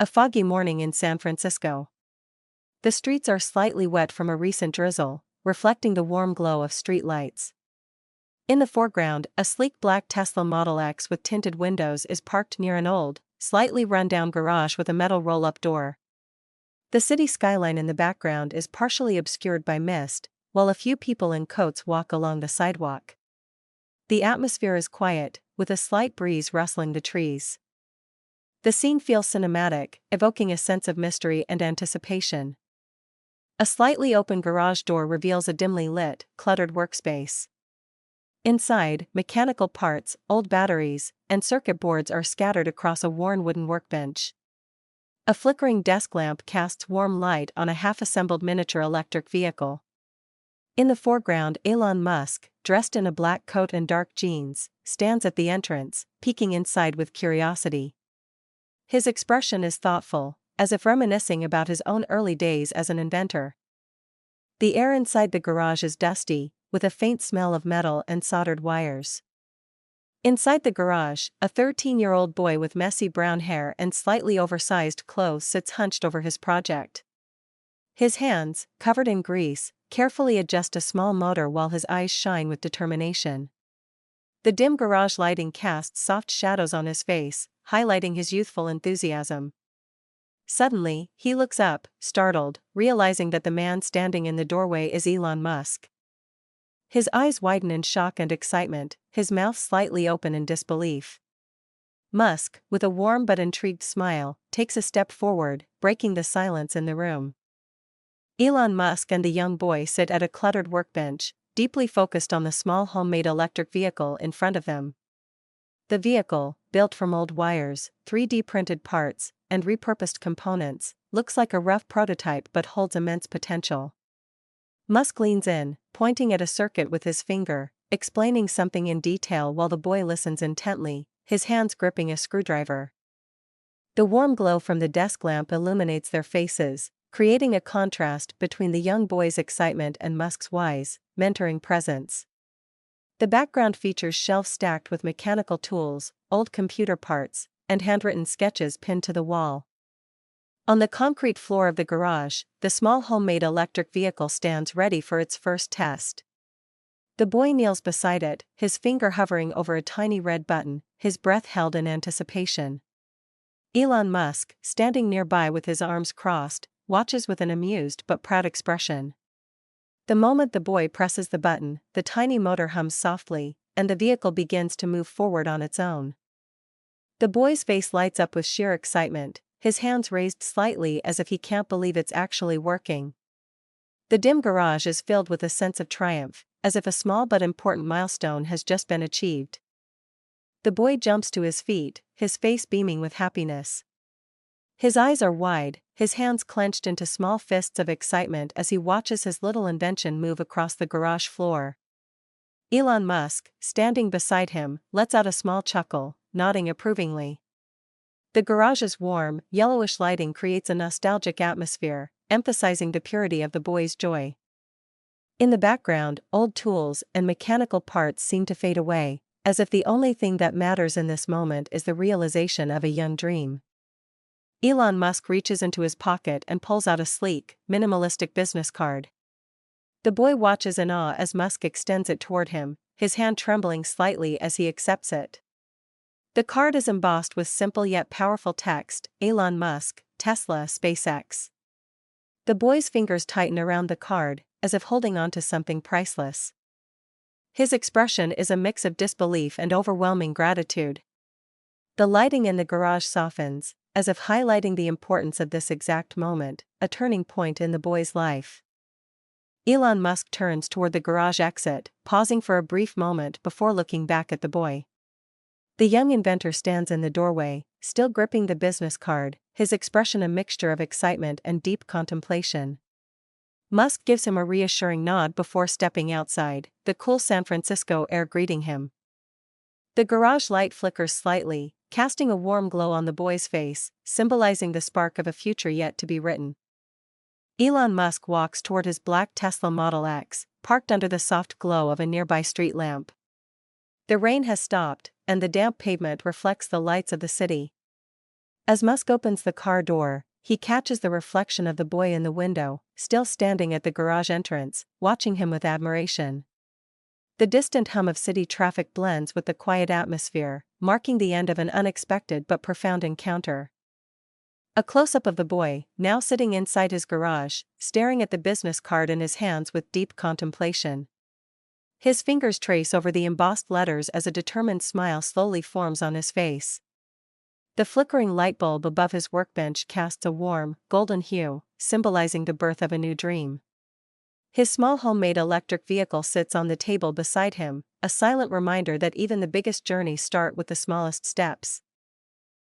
A foggy morning in San Francisco. The streets are slightly wet from a recent drizzle, reflecting the warm glow of street lights. In the foreground, a sleek black Tesla Model X with tinted windows is parked near an old, slightly run-down garage with a metal roll-up door. The city skyline in the background is partially obscured by mist, while a few people in coats walk along the sidewalk. The atmosphere is quiet, with a slight breeze rustling the trees. The scene feels cinematic, evoking a sense of mystery and anticipation. A slightly open garage door reveals a dimly lit, cluttered workspace. Inside, mechanical parts, old batteries, and circuit boards are scattered across a worn wooden workbench. A flickering desk lamp casts warm light on a half-assembled miniature electric vehicle. In the foreground, Elon Musk, dressed in a black coat and dark jeans, stands at the entrance, peeking inside with curiosity. His expression is thoughtful, as if reminiscing about his own early days as an inventor. The air inside the garage is dusty, with a faint smell of metal and soldered wires. Inside the garage, a 13-year-old boy with messy brown hair and slightly oversized clothes sits hunched over his project. His hands, covered in grease, carefully adjust a small motor while his eyes shine with determination. The dim garage lighting casts soft shadows on his face, highlighting his youthful enthusiasm. Suddenly, he looks up, startled, realizing that the man standing in the doorway is Elon Musk. His eyes widen in shock and excitement, his mouth slightly open in disbelief. Musk, with a warm but intrigued smile, takes a step forward, breaking the silence in the room. Elon Musk and the young boy sit at a cluttered workbench, deeply focused on the small homemade electric vehicle in front of them. The vehicle, built from old wires, 3D printed parts, and repurposed components, looks like a rough prototype but holds immense potential. Musk leans in, pointing at a circuit with his finger, explaining something in detail while the boy listens intently, his hands gripping a screwdriver. The warm glow from the desk lamp illuminates their faces, creating a contrast between the young boy's excitement and Musk's wise, mentoring presence. The background features shelves stacked with mechanical tools, old computer parts, and handwritten sketches pinned to the wall. On the concrete floor of the garage, the small homemade electric vehicle stands ready for its first test. The boy kneels beside it, his finger hovering over a tiny red button, his breath held in anticipation. Elon Musk, standing nearby with his arms crossed, watches with an amused but proud expression. The moment the boy presses the button, the tiny motor hums softly, and the vehicle begins to move forward on its own. The boy's face lights up with sheer excitement, his hands raised slightly as if he can't believe it's actually working. The dim garage is filled with a sense of triumph, as if a small but important milestone has just been achieved. The boy jumps to his feet, his face beaming with happiness. His eyes are wide, his hands clenched into small fists of excitement as he watches his little invention move across the garage floor. Elon Musk, standing beside him, lets out a small chuckle, nodding approvingly. The garage's warm, yellowish lighting creates a nostalgic atmosphere, emphasizing the purity of the boy's joy. In the background, old tools and mechanical parts seem to fade away, as if the only thing that matters in this moment is the realization of a young dream. Elon Musk reaches into his pocket and pulls out a sleek, minimalistic business card. The boy watches in awe as Musk extends it toward him, his hand trembling slightly as he accepts it. The card is embossed with simple yet powerful text, Elon Musk, Tesla, SpaceX. The boy's fingers tighten around the card, as if holding on to something priceless. His expression is a mix of disbelief and overwhelming gratitude. The lighting in the garage softens, as if highlighting the importance of this exact moment, a turning point in the boy's life. Elon Musk turns toward the garage exit, pausing for a brief moment before looking back at the boy. The young inventor stands in the doorway, still gripping the business card, his expression a mixture of excitement and deep contemplation. Musk gives him a reassuring nod before stepping outside, the cool San Francisco air greeting him. The garage light flickers slightly, casting a warm glow on the boy's face, symbolizing the spark of a future yet to be written. Elon Musk walks toward his black Tesla Model X, parked under the soft glow of a nearby street lamp. The rain has stopped, and the damp pavement reflects the lights of the city. As Musk opens the car door, he catches the reflection of the boy in the window, still standing at the garage entrance, watching him with admiration. The distant hum of city traffic blends with the quiet atmosphere, marking the end of an unexpected but profound encounter. A close-up of the boy, now sitting inside his garage, staring at the business card in his hands with deep contemplation. His fingers trace over the embossed letters as a determined smile slowly forms on his face. The flickering light bulb above his workbench casts a warm, golden hue, symbolizing the birth of a new dream. His small homemade electric vehicle sits on the table beside him, a silent reminder that even the biggest journeys start with the smallest steps.